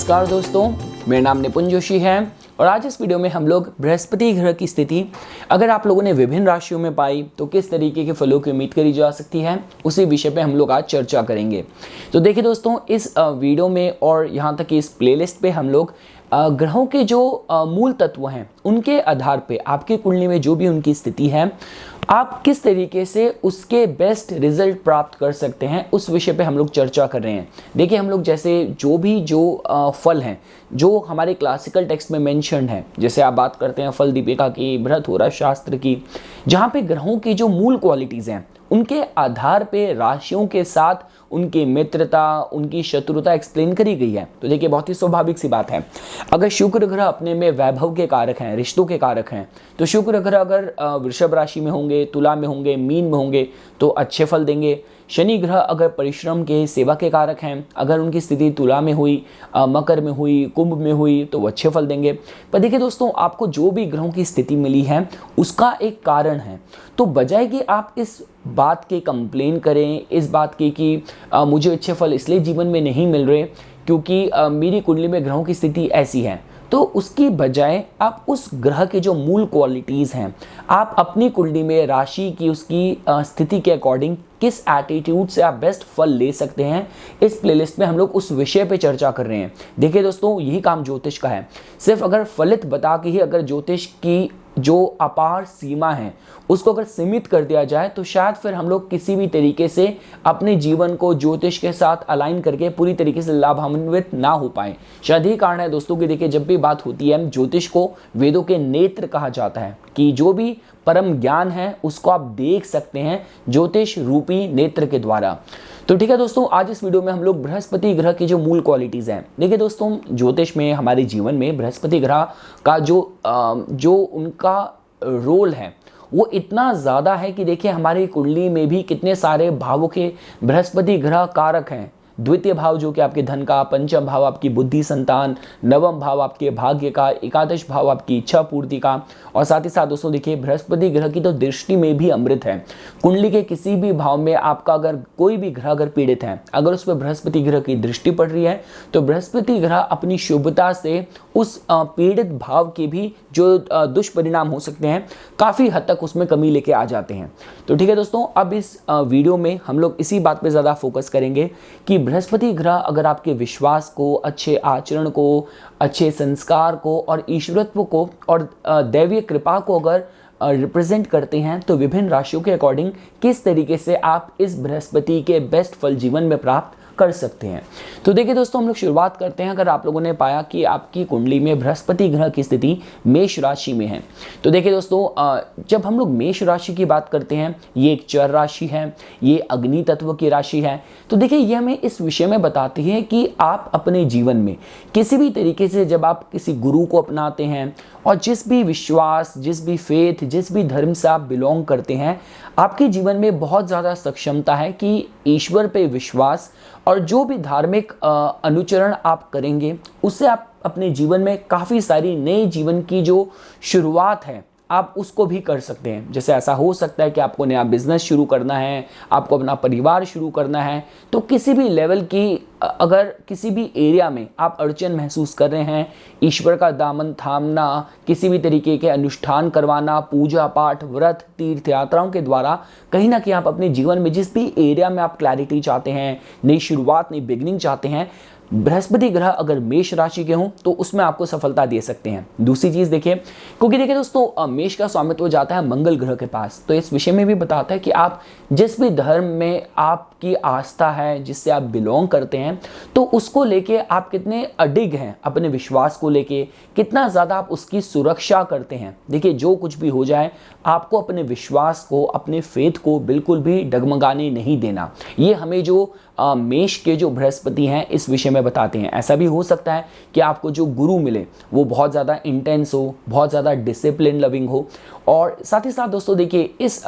नमस्कार दोस्तों, मेरा नाम निपुन जोशी है और आज इस वीडियो में हम लोग बृहस्पति ग्रह की स्थिति अगर आप लोगों ने विभिन्न राशियों में पाई तो किस तरीके के फलों की उम्मीद करी जा सकती है, उसी विषय पे हम लोग आज चर्चा करेंगे। तो देखिए दोस्तों, इस वीडियो में और यहाँ तक कि इस प्लेलिस्ट पे हम लोग ग्रहों के जो मूल तत्व हैं उनके आधार पे आपकी कुंडली में जो भी उनकी स्थिति है, आप किस तरीके से उसके बेस्ट रिजल्ट प्राप्त कर सकते हैं उस विषय पे हम लोग चर्चा कर रहे हैं। देखिए, हम लोग जैसे जो फल हैं जो हमारे क्लासिकल टेक्स्ट में मेंशन है, जैसे आप बात करते हैं फल दीपिका की, बृहत्होरा शास्त्र की, जहाँ पे ग्रहों की जो मूल क्वालिटीज़ हैं उनके आधार पे राशियों के साथ उनकी मित्रता, उनकी शत्रुता एक्सप्लेन करी गई है। तो देखिए, बहुत ही स्वाभाविक सी बात है, अगर शुक्र ग्रह अपने में वैभव के कारक हैं, रिश्तों के कारक हैं, तो शुक्र ग्रह अगर वृषभ राशि में होंगे, तुला में होंगे, मीन में होंगे तो अच्छे फल देंगे। शनि ग्रह अगर परिश्रम के, सेवा के कारक हैं, अगर उनकी स्थिति तुला में हुई, मकर में हुई, कुंभ में हुई तो वो अच्छे फल देंगे। पर देखिए दोस्तों, आपको जो भी ग्रहों की स्थिति मिली है उसका एक कारण है। तो बजाय कि आप इस बात के कंप्लेन करें, इस बात की कि मुझे अच्छे फल इसलिए जीवन में नहीं मिल रहे क्योंकि मेरी कुंडली में ग्रहों की स्थिति ऐसी है, तो उसकी बजाय आप उस ग्रह के जो मूल क्वालिटीज़ हैं, आप अपनी कुंडली में राशि की उसकी स्थिति के अकॉर्डिंग किस एटीट्यूड से आप बेस्ट फल ले सकते हैं, इस प्लेलिस्ट में हम लोग उस विषय पे चर्चा कर रहे हैं। देखिए दोस्तों, यही काम ज्योतिष का है। सिर्फ अगर फलित बता के ही अगर ज्योतिष की जो अपार सीमा है उसको अगर सीमित कर दिया जाए तो शायद फिर हम लोग किसी भी तरीके से अपने जीवन को ज्योतिष के साथ अलाइन करके पूरी तरीके से लाभान्वित ना हो पाए। शायद यही कारण है दोस्तों कि देखिए, जब भी बात होती है, ज्योतिष को वेदों के नेत्र कहा जाता है कि जो भी परम ज्ञान है उसको आप देख सकते हैं ज्योतिष रूपी नेत्र के द्वारा। तो ठीक है दोस्तों, आज इस वीडियो में हम लोग बृहस्पति ग्रह की जो मूल क्वालिटीज़ हैं, देखिए दोस्तों, ज्योतिष में हमारे जीवन में बृहस्पति ग्रह का जो उनका रोल है वो इतना ज़्यादा है कि देखिए हमारी कुंडली में भी कितने सारे भावों के बृहस्पति ग्रह कारक हैं। द्वितीय भाव जो कि आपके धन का, पंचम भाव आपकी बुद्धि संतान, नवम भाव आपके भाग्य का, एकादश भाव आपकी इच्छा पूर्ति का, और साथ ही साथ दोस्तों देखिए, बृहस्पति ग्रह की तो दृष्टि में भी अमृत है। कुंडली के किसी भी भाव में आपका अगर कोई भी ग्रह अगर पीड़ित है, अगर उस पर बृहस्पति ग्रह की दृष्टि पड़ रही है तो बृहस्पति ग्रह अपनी शुभता से उस पीड़ित भाव के भी जो दुष्परिणाम हो सकते हैं काफ़ी हद तक उसमें कमी लेके आ जाते हैं। तो ठीक है दोस्तों, अब इस वीडियो में हम लोग इसी बात पे ज़्यादा फोकस करेंगे कि बृहस्पति ग्रह अगर आपके विश्वास को, अच्छे आचरण को, अच्छे संस्कार को और ईश्वरत्व को और दैवीय कृपा को अगर रिप्रेजेंट करते हैं तो विभिन्न राशियों के अकॉर्डिंग किस तरीके से आप इस बृहस्पति के बेस्ट फल जीवन में प्राप्त कर सकते हैं। तो देखिए दोस्तों, हम लोग शुरुआत करते हैं। अगर आप लोगों ने पाया कि आपकी कुंडली में बृहस्पति ग्रह की स्थिति मेष राशि में है, तो देखिए दोस्तों, जब हम लोग मेष राशि की बात करते हैं, ये एक चर राशि है, ये अग्नि तत्व की राशि है। तो देखिए, ये हमें इस विषय में बताती है कि आप अपने जीवन में किसी भी तरीके से जब आप किसी गुरु को अपनाते हैं और जिस भी विश्वास, जिस भी फेथ, जिस भी धर्म से आप बिलोंग करते हैं, आपके जीवन में बहुत ज़्यादा सक्षमता है कि ईश्वर पे विश्वास और जो भी धार्मिक अनुचरण आप करेंगे उससे आप अपने जीवन में काफ़ी सारी नए जीवन की जो शुरुआत है आप उसको भी कर सकते हैं। जैसे ऐसा हो सकता है कि आपको नया बिजनेस शुरू करना है, आपको अपना परिवार शुरू करना है, तो किसी भी लेवल की अगर किसी भी एरिया में आप अड़चन महसूस कर रहे हैं, ईश्वर का दामन थामना, किसी भी तरीके के अनुष्ठान करवाना, पूजा पाठ, व्रत, तीर्थ यात्राओं के द्वारा कहीं ना कहीं आप अपने जीवन में जिस भी एरिया में आप क्लैरिटी चाहते हैं, नई शुरुआत, नई बिगनिंग चाहते हैं, बृहस्पति ग्रह अगर मेष राशि के हों तो उसमें आपको सफलता दे सकते हैं। दूसरी चीज़ देखिए, क्योंकि देखिए दोस्तों, मेष का स्वामित्व जाता है मंगल ग्रह के पास, तो इस विषय में भी बताता है कि आप जिस भी धर्म में आपकी आस्था है, जिससे आप बिलोंग करते हैं, तो उसको लेके आप कितने अडिग हैं, अपने विश्वास को लेके कितना ज़्यादा आप उसकी सुरक्षा करते हैं। देखिए, जो कुछ भी हो जाए आपको अपने विश्वास को, अपने फेथ को बिल्कुल भी डगमगाने नहीं देना। ये हमें जो मेष के जो बृहस्पति हैं इस विषय में बताते हैं। ऐसा भी हो सकता है कि आपको जो गुरु मिले वो बहुत ज़्यादा इंटेंस हो, बहुत ज़्यादा डिसिप्लिन लविंग हो, और साथ ही साथ दोस्तों देखिए, इस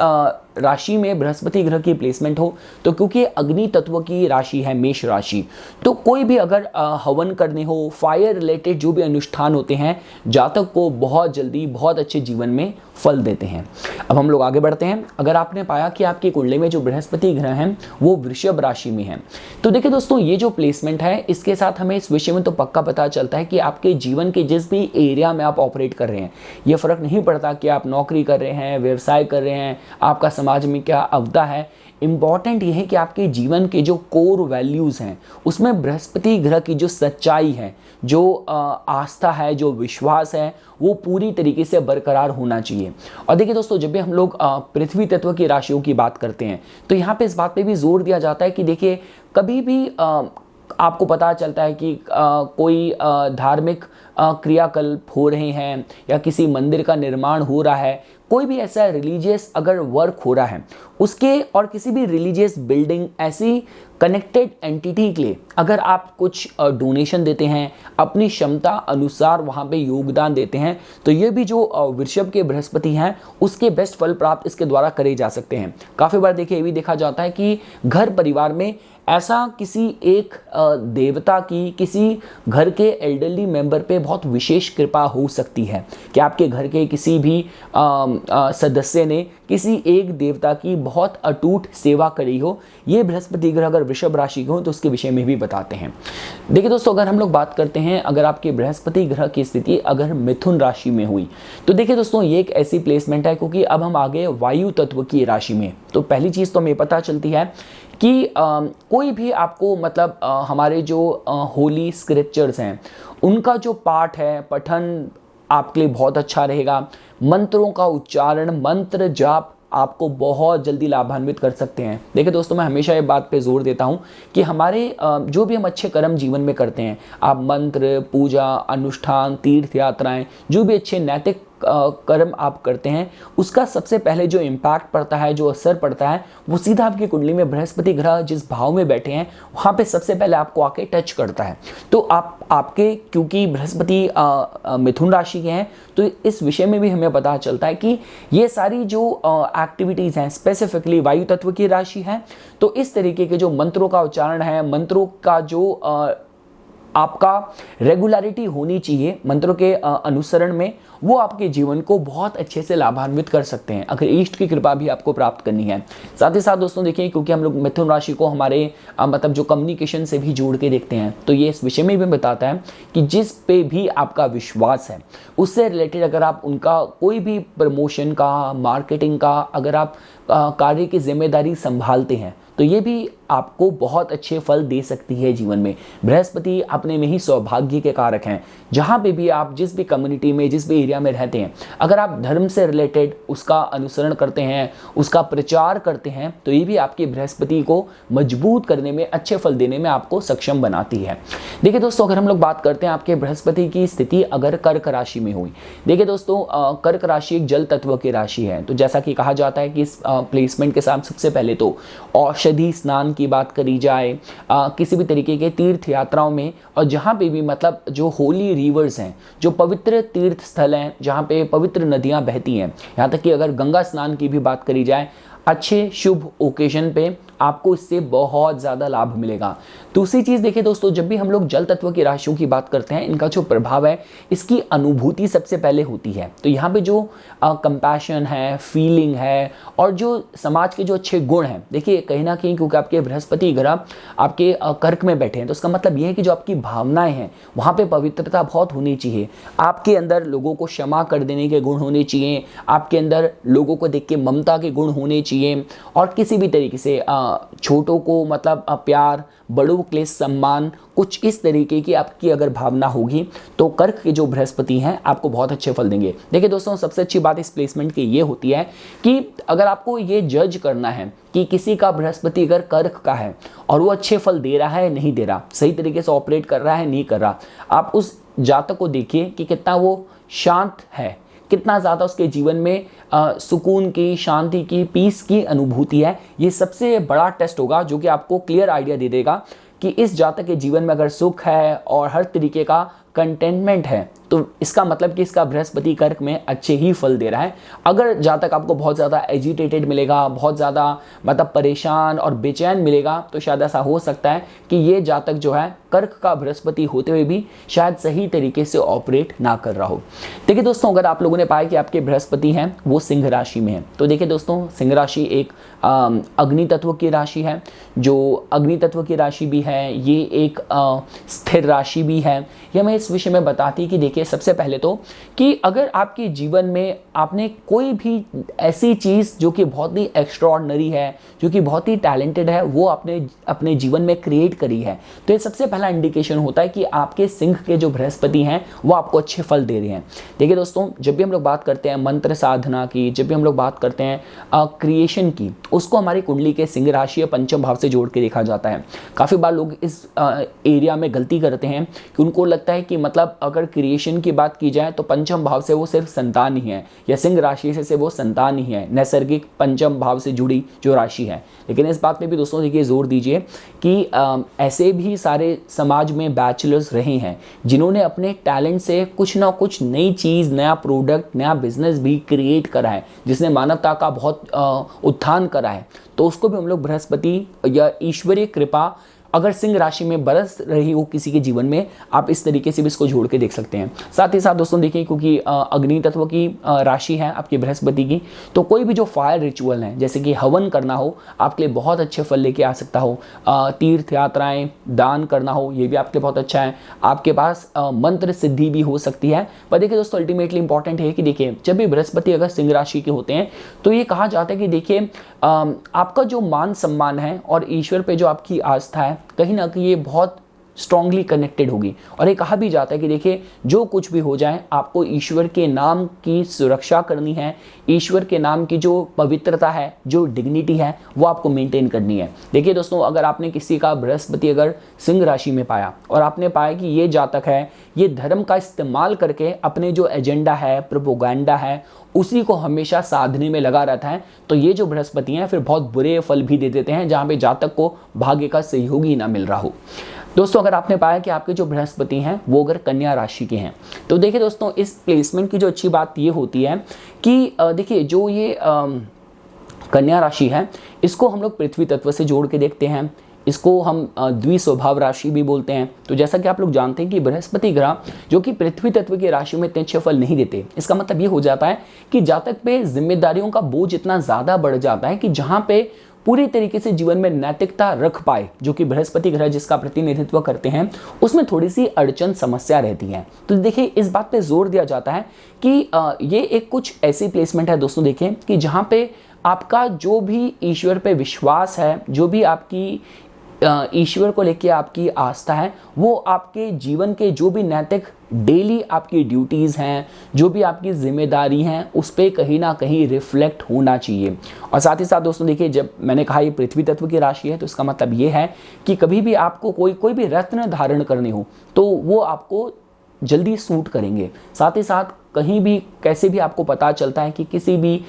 राशि में बृहस्पति ग्रह की प्लेसमेंट हो तो क्योंकि अग्नि तत्व की राशि है मेष राशि, तो कोई भी अगर हवन करने हो, फायर रिलेटेड जो भी अनुष्ठान होते हैं, जातक को बहुत जल्दी बहुत अच्छे जीवन में फल देते हैं। अब हम लोग आगे बढ़ते हैं। अगर आपने पाया कि आपकी कुंडली में जो बृहस्पति ग्रह हैं वो वृषभ राशि में हैं, तो देखिए दोस्तों ये जो प्लेसमेंट है इसके साथ हमें इस विषय में तो पक्का पता चलता है कि आपके जीवन के जिस भी एरिया में आप ऑपरेट कर रहे हैं, ये फर्क नहीं पड़ता कि आप नौकरी कर रहे हैं, व्यवसाय कर रहे हैं, आपका समाज में क्या अवदा है, इम्पॉर्टेंट ये है कि आपके जीवन के जो कोर वैल्यूज़ हैं उसमें बृहस्पति ग्रह की जो सच्चाई है, जो आस्था है, जो विश्वास है, वो पूरी तरीके से बरकरार होना चाहिए। और देखिए दोस्तों जब भी हम लोग पृथ्वी तत्व की राशियों की बात करते हैं तो यहाँ पे इस बात पे भी जोर दिया जाता है कि देखिए कभी भी आपको पता चलता है कि कोई धार्मिक क्रियाकल्प हो रहे हैं या किसी मंदिर का निर्माण हो रहा है, कोई भी ऐसा रिलीजियस अगर वर्क हो रहा है, उसके और किसी भी रिलीजियस बिल्डिंग ऐसी कनेक्टेड एंटिटी के लिए अगर आप कुछ डोनेशन देते हैं, अपनी क्षमता अनुसार वहाँ पे योगदान देते हैं, तो ये भी जो वृषभ के बृहस्पति हैं उसके बेस्ट फल प्राप्त इसके द्वारा करे जा सकते हैं। काफ़ी बार देखिए ये भी देखा जाता है कि घर परिवार में ऐसा किसी एक देवता की किसी घर के एल्डरली मेंबर पे बहुत विशेष कृपा हो सकती है कि आपके घर के किसी भी सदस्य ने किसी एक देवता की बहुत अटूट सेवा करी हो। ये बृहस्पति ग्रह अगर वृषभ राशि के हो तो उसके विषय में भी बताते हैं। देखिए दोस्तों अगर हम लोग बात करते हैं, अगर आपके बृहस्पति ग्रह की स्थिति अगर मिथुन राशि में हुई तो देखिए दोस्तों ये एक ऐसी प्लेसमेंट है, क्योंकि अब हम आ गए वायु तत्व की राशि में। तो पहली चीज़ तो हमें पता चलती है कि कोई भी आपको मतलब हमारे जो होली स्क्रिप्चर्स हैं उनका जो पाठ है, पठन आपके लिए बहुत अच्छा रहेगा। मंत्रों का उच्चारण, मंत्र जाप आपको बहुत जल्दी लाभान्वित कर सकते हैं। देखिए दोस्तों मैं हमेशा ये बात पे जोर देता हूँ कि हमारे जो भी हम अच्छे कर्म जीवन में करते हैं, आप मंत्र, पूजा, अनुष्ठान, तीर्थ यात्राएं, जो भी अच्छे नैतिक कर्म आप करते हैं, उसका सबसे पहले जो इम्पैक्ट पड़ता है, जो असर पड़ता है, वो सीधा आपकी कुंडली में बृहस्पति ग्रह जिस भाव में बैठे हैं वहाँ पे सबसे पहले आपको आके टच करता है। तो आपके क्योंकि बृहस्पति मिथुन राशि के हैं तो इस विषय में भी हमें पता चलता है कि ये सारी जो एक्टिविटीज़ हैं स्पेसिफिकली वायु तत्व की राशि है। तो इस तरीके के जो मंत्रों का उच्चारण है, मंत्रों का जो आपका रेगुलरिटी होनी चाहिए मंत्रों के अनुसरण में, वो आपके जीवन को बहुत अच्छे से लाभान्वित कर सकते हैं अगर इष्ट की कृपा भी आपको प्राप्त करनी है। साथ ही साथ दोस्तों देखिए क्योंकि हम लोग मिथुन राशि को हमारे मतलब जो कम्युनिकेशन से भी जोड़ के देखते हैं, तो ये इस विषय में भी बताता है कि जिस पे भी आपका विश्वास है उससे रिलेटेड अगर आप उनका कोई भी प्रमोशन का, मार्केटिंग का अगर आप कार्य की जिम्मेदारी संभालते हैं तो ये भी आपको बहुत अच्छे फल दे सकती है जीवन में। बृहस्पति अपने में ही सौभाग्य के कारक हैं। जहाँ पे भी आप जिस भी कम्युनिटी में, जिस भी एरिया में रहते हैं, अगर आप धर्म से रिलेटेड उसका अनुसरण करते हैं, उसका प्रचार करते हैं, तो ये भी आपके बृहस्पति को मजबूत करने में, अच्छे फल देने में आपको सक्षम बनाती है। देखिए दोस्तों अगर हम लोग बात करते हैं आपके बृहस्पति की स्थिति अगर कर्क राशि में हुई, देखिए दोस्तों कर्क राशि एक जल तत्व की राशि है। तो जैसा कि कहा जाता है कि इस प्लेसमेंट के साथ सबसे पहले तो औषधि स्नान की बात करी जाए, किसी भी तरीके के तीर्थ यात्राओं में, और जहाँ पे भी मतलब जो होली रिवर्स हैं, जो पवित्र तीर्थ स्थल हैं, जहाँ पे पवित्र नदियाँ बहती हैं, यहाँ तक कि अगर गंगा स्नान की भी बात करी जाए, अच्छे शुभ ओकेजन पे आपको इससे बहुत ज़्यादा लाभ मिलेगा। दूसरी चीज़ देखिए दोस्तों, जब भी हम लोग जल तत्व की राशियों की बात करते हैं, इनका जो प्रभाव है इसकी अनुभूति सबसे पहले होती है। तो यहाँ पे जो कंपैशन है, फीलिंग है, और जो समाज के जो अच्छे गुण हैं, देखिए कहीं ना कहीं क्योंकि आपके बृहस्पति ग्रह आपके कर्क में बैठे हैं, तो इसका मतलब ये है कि जो आपकी भावनाएं हैं वहाँ पे पवित्रता बहुत होनी चाहिए। आपके अंदर लोगों को क्षमा कर देने के गुण होने चाहिए, आपके अंदर लोगों को देख के ममता के गुण होने चाहिए, और किसी भी तरीके से छोटों को मतलब प्यार, बड़ों के लिए सम्मान, कुछ इस तरीके की आपकी अगर भावना होगी तो कर्क के जो बृहस्पति हैं आपको बहुत अच्छे फल देंगे। देखिए दोस्तों सबसे अच्छी बात इस प्लेसमेंट की ये होती है कि अगर आपको ये जज करना है कि किसी का बृहस्पति अगर कर्क का है और वो अच्छे फल दे रहा है, नहीं दे रहा, सही तरीके से ऑपरेट कर रहा है, नहीं कर रहा, आप उस जातक को देखिए कि कितना वो शांत है, कितना ज़्यादा उसके जीवन में सुकून की, शांति की, पीस की अनुभूति है। ये सबसे बड़ा टेस्ट होगा जो कि आपको क्लियर आइडिया दे देगा कि इस जातक के जीवन में अगर सुख है और हर तरीके का कंटेनमेंट है, तो इसका मतलब कि इसका बृहस्पति कर्क में अच्छे ही फल दे रहा है। अगर जातक आपको बहुत ज़्यादा एजिटेटेड मिलेगा, बहुत ज़्यादा मतलब परेशान और बेचैन मिलेगा, तो शायद ऐसा हो सकता है कि ये जातक जो है कर्क का बृहस्पति होते हुए भी शायद सही तरीके से ऑपरेट ना कर रहा हो। देखिए दोस्तों, अगर आप लोगों ने पाया कि आपके बृहस्पति हैं वो सिंह राशि में है, तो देखिए दोस्तों, सिंह राशि एक अग्नि तत्व की राशि है। जो अग्नि तत्व की राशि भी है, ये एक स्थिर राशि भी है। ये हमें इस विषय में बताती है कि देखिए, सबसे पहले तो कि अगर आपके जीवन में आपने कोई भी ऐसी चीज़ जो कि बहुत ही एक्स्ट्राऑर्डिनरी है, जो कि बहुत ही टैलेंटेड है, वो आपने अपने जीवन में क्रिएट करी है, तो ये सबसे पहला इंडिकेशन होता है कि आपके सिंह के जो बृहस्पति हैं वो आपको अच्छे फल दे रहे हैं। देखिए दोस्तों, जब भी हम लोग बात करते हैं मंत्र साधना की, जब भी हम लोग बात करते हैं क्रिएशन की, उसको हमारी कुंडली के सिंह राशि या पंचम भाव से जोड़ के देखा जाता है। काफ़ी बार लोग इस एरिया में गलती करते हैं कि उनको लगता है कि मतलब अगर क्रिएशन की बात की जाए तो पंचम भाव से वो सिर्फ संतान ही है, या सिंह राशि से वो संतान ही है, नैसर्गिक पंचम भाव से जुड़ी जो राशि है। लेकिन इस बात में भी दोस्तों देखिए जोर दीजिए कि ऐसे भी सारे समाज में बैचलर्स रहे हैं जिन्होंने अपने टैलेंट से कुछ ना कुछ नई चीज़, नया प्रोडक्ट, नया बिजनेस भी क्रिएट करा है, जिसने मानवता का बहुत उत्थान करा है। तो उसको भी हम लोग बृहस्पति या ईश्वरीय कृपा अगर सिंह राशि में बरस रही हो किसी के जीवन में, आप इस तरीके से भी इसको जोड़ के देख सकते हैं। साथ ही साथ दोस्तों देखिए, क्योंकि अग्नि तत्व की राशि है आपकी बृहस्पति की, तो कोई भी जो फायर रिचुअल है, जैसे कि हवन करना हो, आपके लिए बहुत अच्छे फल लेके आ सकता हो। तीर्थ यात्राएं, दान करना हो, ये भी आपके लिए बहुत अच्छा है। आपके पास मंत्र सिद्धि भी हो सकती है। पर देखिए दोस्तों, अल्टीमेटली इंपॉर्टेंट है कि देखिए, जब भी बृहस्पति अगर सिंह राशि के होते हैं तो ये कहा जाता है कि देखिए, आपका जो मान सम्मान है और ईश्वर पे जो आपकी आस्था है, कहीं ना कहीं ये बहुत स्ट्रांगली कनेक्टेड होगी। और ये कहा भी जाता है कि देखिए, जो कुछ भी हो जाए, आपको ईश्वर के नाम की सुरक्षा करनी है, ईश्वर के नाम की जो पवित्रता है, जो डिग्निटी है, वो आपको मेंटेन करनी है। देखिए दोस्तों, अगर आपने किसी का बृहस्पति अगर सिंह राशि में पाया और आपने पाया कि ये जातक है, ये धर्म का इस्तेमाल करके अपने जो एजेंडा है, प्रोपोगंडा है, उसी को हमेशा साधने में लगा रहता है, तो ये जो बृहस्पति हैं फिर बहुत बुरे फल भी दे देते हैं, जहाँ पे जातक को भाग्य का सहयोगी ना मिल रहा हो। दोस्तों, अगर आपने पाया कि आपके जो बृहस्पति हैं वो अगर कन्या राशि के हैं, तो देखिए दोस्तों, इस प्लेसमेंट की जो अच्छी बात ये होती है कि देखिए, जो ये कन्या राशि है, इसको हम लोग पृथ्वी तत्व से जोड़ के देखते हैं। इसको हम द्विस्वभाव राशि भी बोलते हैं। तो जैसा कि आप लोग जानते हैं कि बृहस्पति ग्रह जो कि पृथ्वी तत्व की राशि में इतने अच्छे फल नहीं देते, इसका मतलब ये हो जाता है कि जातक पे जिम्मेदारियों का बोझ इतना ज़्यादा बढ़ जाता है कि जहाँ पे पूरी तरीके से जीवन में नैतिकता रख पाए, जो कि बृहस्पति ग्रह जिसका प्रतिनिधित्व करते हैं, उसमें थोड़ी सी अड़चन समस्या रहती है। तो देखिए, इस बात पे जोर दिया जाता है कि ये एक कुछ ऐसी प्लेसमेंट है दोस्तों, देखें कि जहाँ पे आपका जो भी ईश्वर पे विश्वास है, जो भी आपकी ईश्वर को लेके आपकी आस्था है, वो आपके जीवन के जो भी नैतिक डेली आपकी ड्यूटीज़ हैं, जो भी आपकी जिम्मेदारी हैं, उस पर कहीं ना कहीं रिफ्लेक्ट होना चाहिए। और साथ ही साथ दोस्तों देखिए, जब मैंने कहा ये पृथ्वी तत्व की राशि है, तो इसका मतलब ये है कि कभी भी आपको कोई भी रत्न धारण करने हो तो वो आपको जल्दी सूट करेंगे। साथ ही साथ कहीं भी कैसे भी आपको पता चलता है कि किसी भी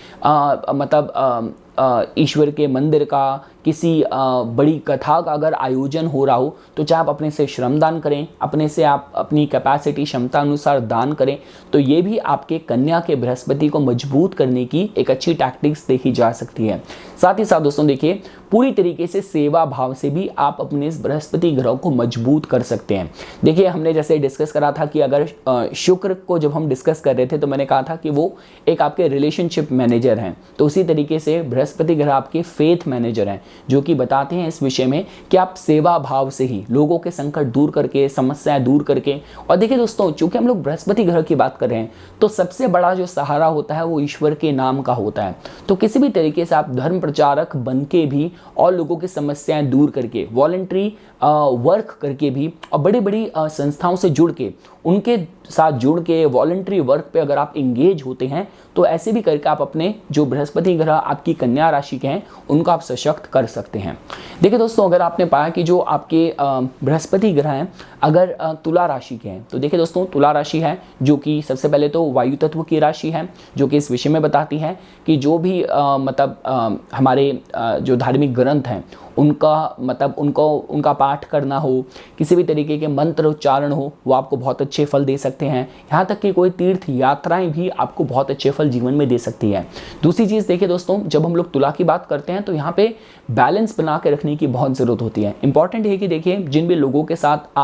ईश्वर के मंदिर का, किसी बड़ी कथा का अगर आयोजन हो रहा हो, तो चाहे आप अपने से श्रमदान करें, अपने से आप अपनी कैपेसिटी क्षमता अनुसार दान करें, तो ये भी आपके कन्या के बृहस्पति को मजबूत करने की एक अच्छी टैक्टिक्स देखी जा सकती है। साथ ही साथ दोस्तों देखिए, पूरी तरीके से सेवा भाव से भी आप अपने इस बृहस्पति ग्रह को मजबूत कर सकते हैं। देखिए, हमने जैसे डिस्कस करा था कि अगर शुक्र को जब हम डिस्कस कर रहे थे, तो मैंने कहा था कि वो एक आपके रिलेशनशिप मैनेजर हैं। तो उसी तरीके से बृहस्पति ग्रह आपके फेथ मैनेजर हैं, जो कि बताते हैं इस विषय में कि आप सेवा भाव से ही लोगों के संकट दूर करके, समस्याएं दूर करके। और देखिए दोस्तों, चूंकि हम लोग बृहस्पति ग्रह की बात कर रहे हैं, तो सबसे बड़ा जो सहारा होता है वो ईश्वर के नाम का होता है। तो किसी भी तरीके से आप धर्म प्रचारक बन के भी और लोगों की समस्याएं दूर करके, वॉलंटरी वर्क करके भी, और बड़ी बड़ी संस्थाओं से जुड़ के, उनके साथ जुड़ के वॉलंटरी वर्क पे अगर आप इंगेज होते हैं, तो ऐसे भी करके आप अपने जो बृहस्पति ग्रह आपकी कन्या राशि के हैं उनको आप सशक्त कर सकते हैं। देखिए दोस्तों, अगर आपने पाया कि जो आपके बृहस्पति ग्रह हैं अगर तुला राशि के हैं, तो देखिए दोस्तों, तुला राशि है जो कि सबसे पहले तो वायु तत्व की राशि है, जो कि इस विषय में बताती है कि जो भी हमारे जो धार्मिक ग्रंथ हैं उनका मतलब उनका पाठ करना हो, किसी भी तरीके के मंत्र उच्चारण हो, वो आपको बहुत अच्छे फल दे सकते हैं। यहाँ तक कि कोई तीर्थ यात्राएं भी आपको बहुत अच्छे फल जीवन में दे सकती है। दूसरी चीज़ देखिए दोस्तों, जब हम लोग तुला की बात करते हैं तो यहाँ पे बैलेंस बना के रखने की बहुत ज़रूरत होती है। इंपॉर्टेंट है कि देखिए जिन भी लोगों के साथ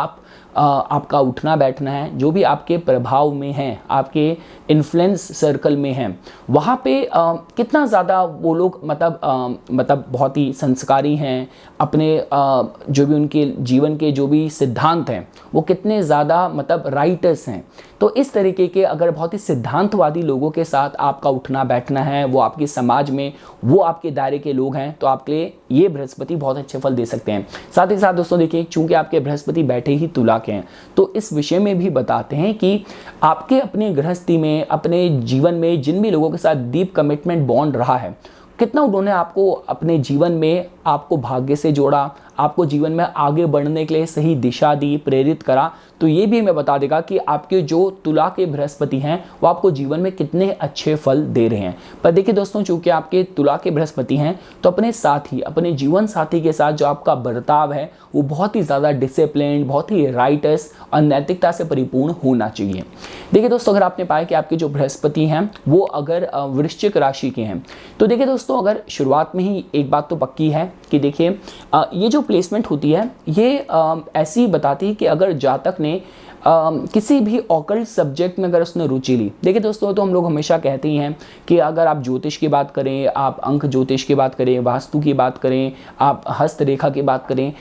आपका उठना बैठना है, जो भी आपके प्रभाव में हैं, आपके इन्फ्लुएंस सर्कल में हैं, वहाँ पे कितना ज़्यादा वो लोग मतलब बहुत ही संस्कारी हैं, अपने जो भी उनके जीवन के जो भी सिद्धांत हैं वो कितने ज़्यादा मतलब राइटर्स हैं। तो इस तरीके के अगर बहुत ही सिद्धांतवादी लोगों के साथ आपका उठना बैठना है, वो आपके समाज में, वो आपके दायरे के लोग हैं, तो आपके लिए ये बृहस्पति बहुत अच्छे फल दे सकते हैं। साथ ही साथ दोस्तों देखिए, चूंकि आपके बृहस्पति बैठे ही तुला के हैं, तो इस विषय में भी बताते हैं कि आपके अपने गृहस्थी में, अपने जीवन में जिन भी लोगों के साथ डीप कमिटमेंट बॉन्ड रहा है, कितना उन्होंने आपको अपने जीवन में आपको भाग्य से जोड़ा, आपको जीवन में आगे बढ़ने के लिए सही दिशा दी, प्रेरित करा, तो ये भी हमें बता देगा कि आपके जो तुला के बृहस्पति हैं वो आपको जीवन में कितने अच्छे फल दे रहे हैं। पर देखिए दोस्तों, चूंकि आपके तुला के बृहस्पति हैं तो अपने साथी, अपने जीवन साथी के साथ जो आपका बर्ताव है वो बहुत ही ज़्यादा डिसिप्लिन, बहुत ही राइटस और नैतिकता से परिपूर्ण होना चाहिए। देखिए दोस्तों, अगर आपने पाया कि आपके जो बृहस्पति हैं वो अगर वृश्चिक राशि के हैं, तो देखिए दोस्तों, अगर शुरुआत में ही एक बात तो पक्की है कि देखिए ये जो प्लेसमेंट होती है ये ऐसी बताती है कि अगर जातक ने किसी भी ऑकल्ट सब्जेक्ट में अगर उसने रुचि ली, देखिए दोस्तों, तो हम लोग हमेशा कहते ही हैं कि अगर आप ज्योतिष की बात करें, आप अंक ज्योतिष की बात करें, वास्तु की बात करें, आप हस्तरेखा की बात करें,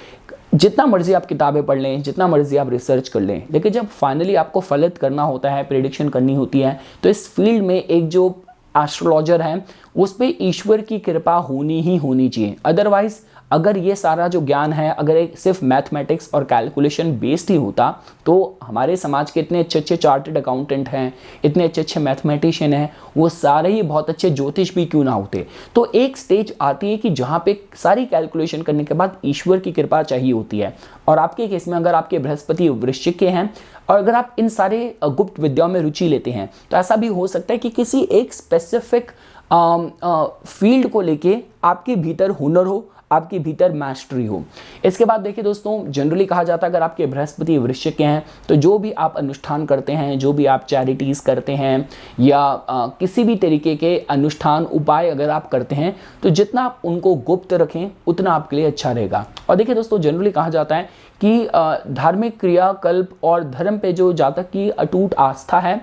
जितना मर्जी आप किताबें पढ़ लें, जितना मर्जी आप रिसर्च कर लें, लेकिन जब फाइनली आपको फलित करना होता है, प्रेडिक्शन करनी होती है, तो इस फील्ड में एक जो एस्ट्रोलॉजर है उस पर ईश्वर की कृपा होनी ही होनी चाहिए। अदरवाइज अगर ये सारा जो ज्ञान है अगर एक सिर्फ मैथमेटिक्स और कैलकुलेशन बेस्ड ही होता, तो हमारे समाज के इतने अच्छे अच्छे चार्टर्ड अकाउंटेंट हैं, इतने अच्छे अच्छे मैथमेटिशियन हैं, वो सारे ही बहुत अच्छे ज्योतिष भी क्यों ना होते। तो एक स्टेज आती है कि जहाँ पे सारी कैलकुलेशन करने के बाद ईश्वर की कृपा चाहिए होती है। और आपके केस में अगर आपके बृहस्पति वृश्चिक के हैं और अगर आप इन सारे गुप्त विद्याओं में रुचि लेते हैं, तो ऐसा भी हो सकता है कि किसी एक स्पेसिफिक फील्ड को लेके आपके भीतर हुनर हो, आपके भीतर मास्टरी हो। इसके बाद देखिए दोस्तों, जनरली कहा जाता है अगर आपके बृहस्पति वृश्चिक के हैं तो जो भी आप अनुष्ठान करते हैं, जो भी आप चैरिटीज़ करते हैं या किसी भी तरीके के अनुष्ठान उपाय अगर आप करते हैं, तो जितना आप उनको गुप्त रखें उतना आपके लिए अच्छा रहेगा। और देखिए दोस्तों, जनरली कहा जाता है कि धार्मिक क्रियाकल्प और धर्म पे जो जातक की अटूट आस्था है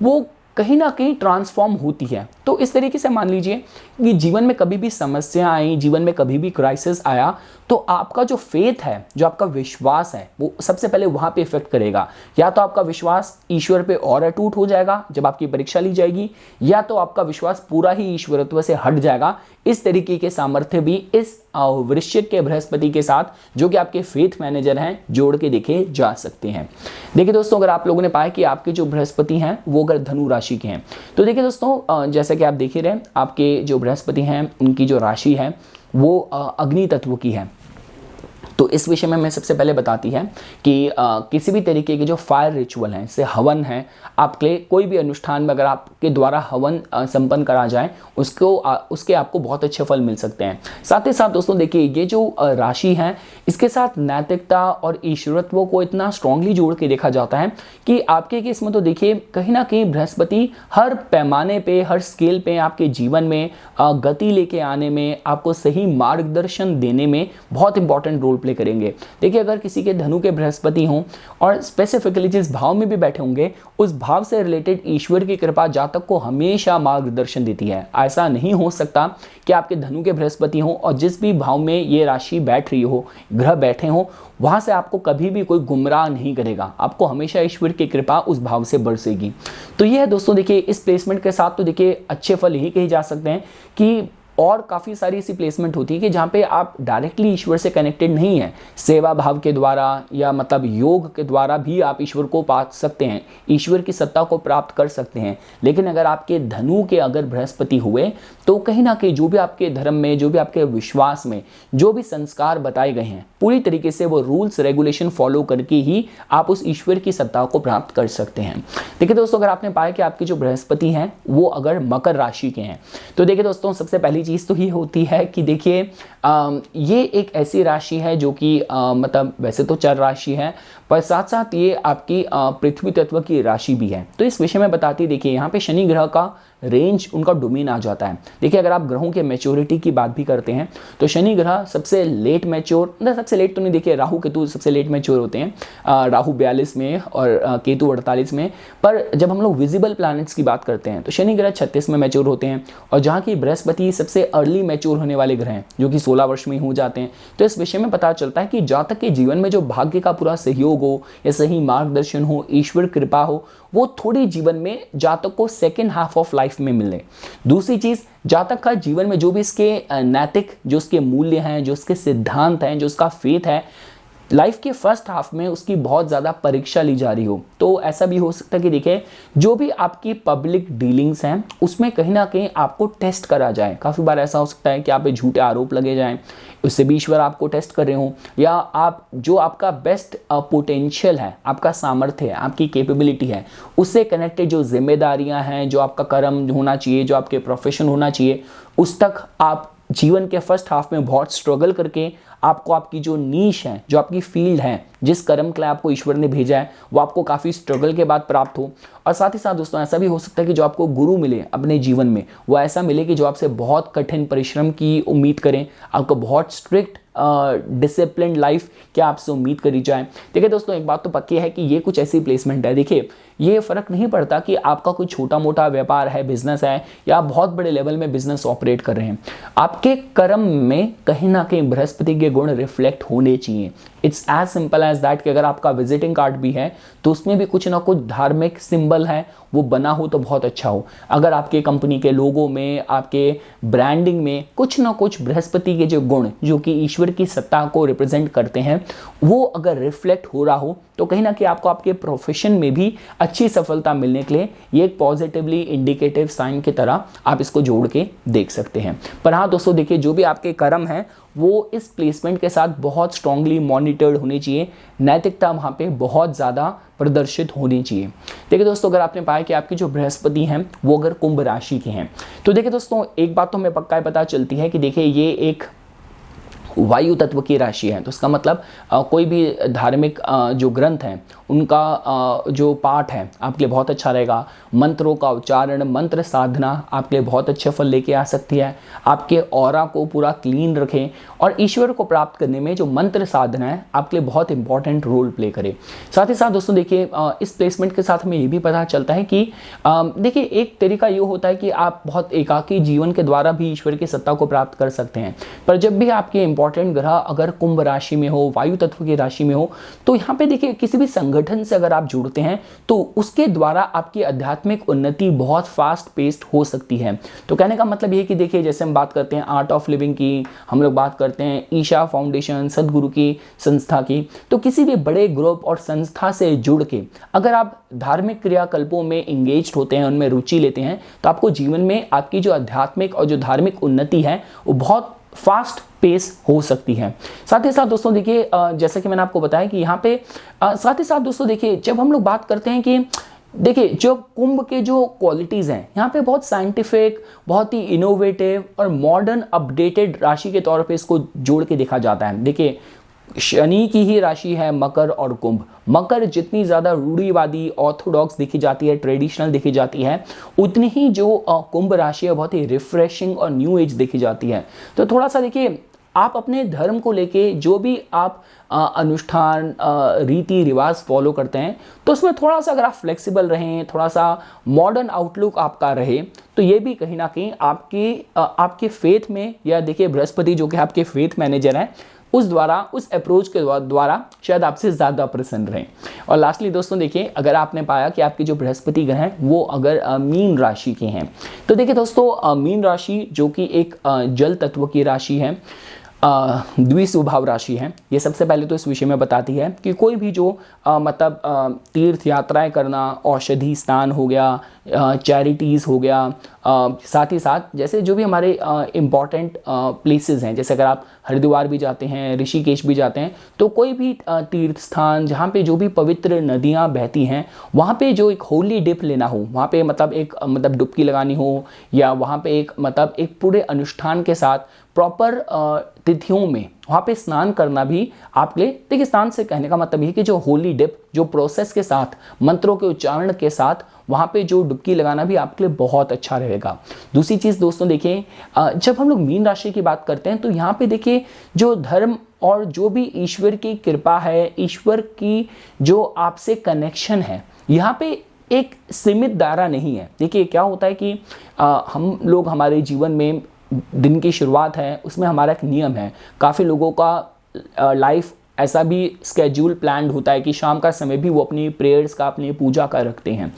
वो कहीं ना कहीं ट्रांसफॉर्म होती है। तो इस तरीके से मान लीजिए कि जीवन में कभी भी समस्या आई, जीवन में कभी भी क्राइसिस आया, तो आपका जो फेथ है, जो आपका विश्वास है, वो सबसे पहले वहाँ पे इफेक्ट करेगा। या तो आपका विश्वास ईश्वर पे और अटूट हो जाएगा जब आपकी परीक्षा ली जाएगी, या तो आपका विश्वास पूरा ही ईश्वरत्व से हट जाएगा। इस तरीके के सामर्थ्य भी इस वृश्चिक के बृहस्पति के साथ, जो कि आपके फेथ मैनेजर हैं, जोड़ के देखे जा सकते हैं। देखिए दोस्तों, अगर आप लोगों ने पाया कि आपके जो बृहस्पति हैं वो अगर धनु राशि के हैं, तो देखिए दोस्तों, जैसे कि आप देख ही रहे हैं, आपके जो बृहस्पति हैं उनकी जो राशि है वो अग्नि तत्व की है। तो इस विषय में मैं सबसे पहले बताती है कि किसी भी तरीके के जो फायर रिचुअल हैं, जैसे हवन है, आपके कोई भी अनुष्ठान में अगर आपके द्वारा हवन संपन्न करा जाए उसके आपको बहुत अच्छे फल मिल सकते हैं। साथ ही साथ दोस्तों देखिए, ये जो राशि है इसके साथ नैतिकता और ईश्वरत्व को इतना स्ट्रांगली जोड़ के देखा जाता है कि आपके केस में तो देखिए कहीं ना कहीं बृहस्पति हर पैमाने पे, हर स्केल पे आपके जीवन में गति लेके आने में, आपको सही मार्गदर्शन देने में बहुत इंपॉर्टेंट रोल प्ले करेंगे। देखिए, अगर किसी के धनु के बृहस्पति हों और स्पेसिफिकली जिस भाव में भी बैठे होंगे, उस भाव से रिलेटेड ईश्वर की कृपा जातक को हमेशा मार्गदर्शन देती है। ऐसा नहीं हो सकता कि आपके धनु के बृहस्पति हों और जिस भी भाव में ये राशि बैठ रही हो, ग्रह बैठे हों, वहां से आपको कभी भी कोई गुमराह नहीं करेगा। आपको हमेशा ईश्वर की कृपा उस भाव से बरसेगी। तो ये है दोस्तों, देखिए इस प्लेसमेंट के साथ तो देखिए अच्छे फल यही कहे जा सकते हैं कि और काफ़ी सारी ऐसी प्लेसमेंट होती है कि जहाँ पे आप डायरेक्टली ईश्वर से कनेक्टेड नहीं है, सेवा भाव के द्वारा या मतलब योग के द्वारा भी आप ईश्वर को पा सकते हैं, ईश्वर की सत्ता को प्राप्त कर सकते हैं। लेकिन अगर आपके धनु के अगर बृहस्पति हुए तो कहीं ना कहीं जो भी आपके धर्म में, जो भी आपके विश्वास में जो भी संस्कार बताए गए हैं, पूरी तरीके से वो रूल्स रेगुलेशन फॉलो करके ही आप उस ईश्वर की सत्ता को प्राप्त कर सकते हैं। देखिए दोस्तों, अगर आपने पाया कि आपके जो बृहस्पति हैं वो अगर मकर राशि के हैं, तो देखिए दोस्तों, सबसे पहली चीज़ तो ये होती है कि देखिए ये एक ऐसी राशि है जो कि मतलब वैसे तो चर राशि है, पर साथ साथ ये आपकी पृथ्वी तत्व की राशि भी है। तो इस विषय में बताती देखिए यहाँ पे शनि ग्रह का रेंज, उनका डोमेन आ जाता है। देखिए अगर आप ग्रहों के मैच्योरिटी की बात भी करते हैं तो शनि ग्रह सबसे लेट मैच्योर, सबसे लेट तो नहीं, देखिए राहु केतु सबसे लेट मैच्योर होते हैं, राहु 42 में और केतु 48 में। पर जब हम लोग विजिबल प्लैनेट्स की बात करते हैं तो शनि ग्रह 36 में मैच्योर होते हैं, और जहाँ की बृहस्पति सबसे अर्ली मैच्योर होने वाले ग्रह हैं जो कि 16 वर्ष में हो जाते हैं। तो इस विषय में पता चलता है कि जातक के जीवन में जो भाग्य का पूरा सहयोग हो या सही मार्गदर्शन हो, ईश्वर कृपा हो, वो थोड़ी जीवन में जातक को सेकेंड हाफ ऑफ लाइफ में मिले। दूसरी चीज, जातक का जीवन में जो भी इसके नैतिक, जो उसके मूल्य हैं, जो उसके सिद्धांत हैं, जो उसका फेथ है, लाइफ के फर्स्ट हाफ में उसकी बहुत ज़्यादा परीक्षा ली जा रही हो। तो ऐसा भी हो सकता है कि देखिए जो भी आपकी पब्लिक डीलिंग्स हैं उसमें कहीं ना कहीं आपको टेस्ट करा जाए। काफ़ी बार ऐसा हो सकता है कि आप पे झूठे आरोप लगे जाएं, उससे भी ईश्वर आपको टेस्ट कर रहे हो, या आप जो आपका बेस्ट पोटेंशियल है, आपका सामर्थ्य है, आपकी कैपेबिलिटी है, उससे कनेक्टेड जो जिम्मेदारियां हैं, जो आपका कर्म होना चाहिए, जो आपके प्रोफेशन होना चाहिए, उस तक आप जीवन के फर्स्ट हाफ में बहुत स्ट्रगल करके आपको आपकी जो नीश है, जो आपकी फील्ड है, जिस कर्म के लिए आपको ईश्वर ने भेजा है, वो आपको काफ़ी स्ट्रगल के बाद प्राप्त हो। और साथ ही साथ दोस्तों ऐसा भी हो सकता है कि जो आपको गुरु मिले अपने जीवन में, वो ऐसा मिले कि जो आपसे बहुत कठिन परिश्रम की उम्मीद करें, आपको बहुत स्ट्रिक्ट डिसिप्लिन लाइफ क्या आपसे उम्मीद करी जाए। देखिए दोस्तों एक बात तो पक्की है कि ये कुछ ऐसी प्लेसमेंट है, देखिए ये फर्क नहीं पड़ता कि आपका कोई छोटा मोटा व्यापार है, बिजनेस है, या आप बहुत बड़े लेवल में बिजनेस ऑपरेट कर रहे हैं, आपके कर्म में कहीं ना कहीं बृहस्पति के गुण रिफ्लेक्ट होने चाहिए। It's as simple as that कि अगर आपका विजिटिंग कार्ड भी है तो उसमें भी कुछ ना कुछ धार्मिक सिंबल है, वो बना हो तो बहुत अच्छा हो। अगर आपके कंपनी के लोगो में, आपके ब्रांडिंग में कुछ ना कुछ बृहस्पति के जो गुण, जो कि ईश्वर की सत्ता को रिप्रेजेंट करते हैं, वो अगर रिफ्लेक्ट हो रहा हो तो कहीं ना कहीं आपको आपके प्रोफेशन में भी अच्छी सफलता मिलने के लिए ये एक पॉजिटिवली इंडिकेटिव साइन की तरह आप इसको जोड़ के देख सकते हैं। पर हाँ दोस्तों देखिए जो भी आपके कर्म हैं वो इस प्लेसमेंट के साथ बहुत स्ट्रांगली मॉनिटर्ड होनी चाहिए, नैतिकता वहाँ पे बहुत ज़्यादा प्रदर्शित होनी चाहिए। देखिए दोस्तों अगर आपने पाया कि आपके जो बृहस्पति हैं वो अगर कुंभ राशि के हैं, तो देखिए दोस्तों एक बात तो हमें पक्का पता चलती है कि देखिए ये एक वायु तत्व की राशि है। तो इसका मतलब कोई भी धार्मिक जो ग्रंथ हैं उनका जो पाठ है आपके लिए बहुत अच्छा रहेगा। मंत्रों का उच्चारण, मंत्र साधना आपके लिए बहुत अच्छे फल लेके आ सकती है। आपके ऑरा को पूरा क्लीन रखें, और ईश्वर को प्राप्त करने में जो मंत्र साधना है आपके लिए बहुत इंपॉर्टेंट रोल प्ले करे। साथ ही साथ दोस्तों देखिए इस प्लेसमेंट के साथ हमें ये भी पता चलता है कि देखिए एक तरीका ये होता है कि आप बहुत एकाकी जीवन के द्वारा भी ईश्वर की सत्ता को प्राप्त कर सकते हैं। पर जब भी आपके इंपॉर्टेंट ग्रह अगर कुंभ राशि में हो, वायु तत्व की राशि में हो, तो यहाँ पे देखिए किसी भी संगठन से अगर आप जुड़ते हैं तो उसके द्वारा आपकी आध्यात्मिक उन्नति बहुत फास्ट पेस्ड हो सकती है। तो कहने का मतलब ये कि देखिए जैसे हम बात करते हैं आर्ट ऑफ लिविंग की, हम लोग बात करते हैं ईशा फाउंडेशन, सदगुरु की संस्था की, तो किसी भी बड़े ग्रुप और संस्था से जुड़ के अगर आप धार्मिक क्रियाकल्पों में इंगेज होते हैं, उनमें रुचि लेते हैं, तो आपको जीवन में आपकी जो आध्यात्मिक और जो धार्मिक उन्नति है वो बहुत फास्ट पेस हो सकती है। साथ ही साथ दोस्तों देखिए जैसा कि मैंने आपको बताया कि यहाँ पे साथ ही साथ दोस्तों देखिए जब हम लोग बात करते हैं कि देखिए जो कुंभ के जो क्वालिटीज़ हैं यहाँ पे बहुत साइंटिफिक, बहुत ही इनोवेटिव और मॉडर्न अपडेटेड राशि के तौर पे इसको जोड़ के देखा जाता है। देखिए शनि की ही राशि है मकर और कुंभ। मकर जितनी ज़्यादा रूढ़िवादी, ऑर्थोडॉक्स देखी जाती है, ट्रेडिशनल देखी जाती है, उतनी ही जो कुंभ राशि है बहुत ही रिफ्रेशिंग और न्यू एज देखी जाती है। तो थोड़ा सा देखिए आप अपने धर्म को लेके जो भी आप अनुष्ठान रीति रिवाज फॉलो करते हैं तो उसमें थोड़ा सा अगर आप फ्लेक्सिबल रहें, थोड़ा सा मॉडर्न आउटलुक आपका रहे, तो ये भी कहीं ना कहीं आपके फेथ में, या देखिए बृहस्पति जो कि आपके फेथ मैनेजर हैं, उस अप्रोच के द्वारा शायद आपसे ज़्यादा प्रसन्न रहें। और लास्टली दोस्तों देखिए अगर आपने पाया कि आपके जो बृहस्पति ग्रह हैं वो अगर मीन राशि के हैं, तो देखिए दोस्तों मीन राशि जो कि एक जल तत्व की राशि है, द्विस्वभाव राशि है। ये सबसे पहले तो इस विषय में बताती है कि कोई भी जो मतलब तीर्थ यात्राएं करना, औषधि स्नान हो गया, चैरिटीज़ हो गया, साथ ही साथ जैसे जो भी हमारे इम्पॉर्टेंट प्लेसेस हैं, जैसे अगर आप हरिद्वार भी जाते हैं, ऋषिकेश भी जाते हैं, तो कोई भी तीर्थ स्थान जहाँ पे जो भी पवित्र नदियाँ बहती हैं, वहाँ पे जो एक होली डिप लेना हो, वहाँ पे मतलब एक मतलब डुबकी लगानी हो, या वहाँ पे एक मतलब एक पूरे अनुष्ठान के साथ प्रॉपर तिथियों में वहाँ पे स्नान करना भी आपके लिए, देखिए स्नान से कहने का मतलब ये कि जो होली डिप जो प्रोसेस के साथ, मंत्रों के उच्चारण के साथ वहाँ पे जो डुबकी लगाना भी आपके लिए बहुत अच्छा रहेगा। दूसरी चीज़ दोस्तों देखिए, जब हम लोग मीन राशि की बात करते हैं तो यहाँ पे देखिए जो धर्म और जो भी ईश्वर की कृपा है, ईश्वर की जो आपसे कनेक्शन है, यहाँ पे एक सीमित दायरा नहीं है। देखिए क्या होता है कि हम लोग हमारे जीवन में दिन की शुरुआत है, उसमें हमारा एक नियम है। काफ़ी लोगों का लाइफ ऐसा भी स्केड्यूल प्लान्ड होता है कि शाम का समय भी वो अपनी प्रेयर्स का, अपनी पूजा का रखते हैं।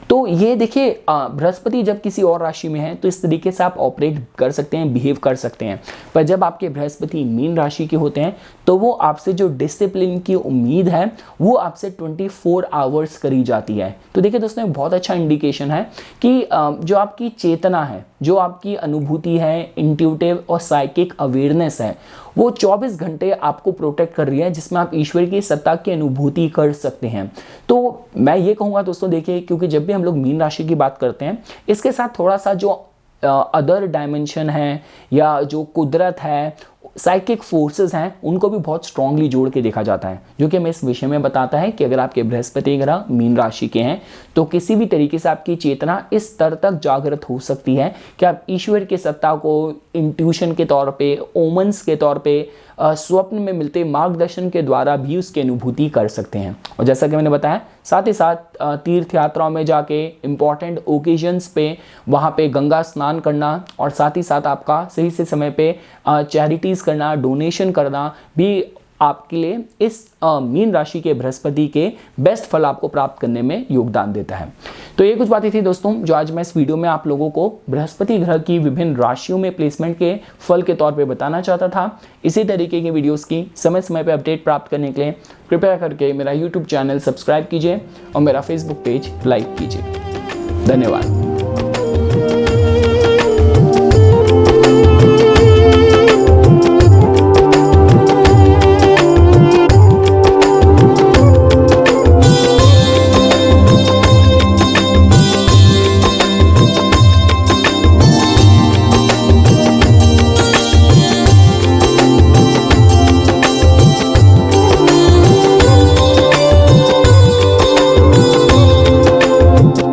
तो ये देखिए बृहस्पति जब किसी और राशि में है तो इस तरीके से आप ऑपरेट कर सकते हैं, बिहेव कर सकते हैं। पर जब आपके बृहस्पति मीन राशि के होते हैं तो वो आपसे जो डिसिप्लिन की उम्मीद है वो आपसे 24 आवर्स करी जाती है। तो देखिए दोस्तों एक बहुत अच्छा इंडिकेशन है कि जो आपकी चेतना है, जो आपकी अनुभूति है, इंट्यूटिव और साइकिक अवेयरनेस है, वो 24 घंटे आपको प्रोटेक्ट कर रही है, जिसमें आप ईश्वर की सत्ता की अनुभूति कर सकते हैं। तो मैं ये कहूँगा दोस्तों देखिए, क्योंकि जब भी हम लोग मीन राशि की बात करते हैं, इसके साथ थोड़ा सा जो अदर डायमेंशन है या जो कुदरत है, साइकिक फोर्सेस हैं, उनको भी बहुत स्ट्रांगली जोड़ के देखा जाता है, जो कि हमें इस विषय में बताता है कि अगर आपके बृहस्पति ग्रह मीन राशि के हैं तो किसी भी तरीके से आपकी चेतना इस स्तर तक जागृत हो सकती है कि आप ईश्वर की सत्ता को इंट्यूशन के तौर पे, ओमन्स के तौर पे, स्वप्न में मिलते मार्गदर्शन के द्वारा भी उसकी अनुभूति कर सकते हैं। और जैसा कि मैंने बताया, साथ ही साथ तीर्थ यात्राओं में जाके इम्पॉर्टेंट ओकेजन्स पे वहाँ पे गंगा स्नान करना, और साथ ही साथ आपका सही से समय पे चैरिटीज़ करना, डोनेशन करना भी आपके लिए इस मीन राशि के बृहस्पति के बेस्ट फल आपको प्राप्त करने में योगदान देता है। तो ये कुछ बातें थी दोस्तों जो आज मैं इस वीडियो में आप लोगों को बृहस्पति ग्रह की विभिन्न राशियों में प्लेसमेंट के फल के तौर पे बताना चाहता था। इसी तरीके की वीडियोस की समय समय पे अपडेट प्राप्त करने के लिए कृपया करके मेरा यूट्यूब चैनल सब्सक्राइब कीजिए और मेरा फेसबुक पेज लाइक कीजिए। धन्यवाद।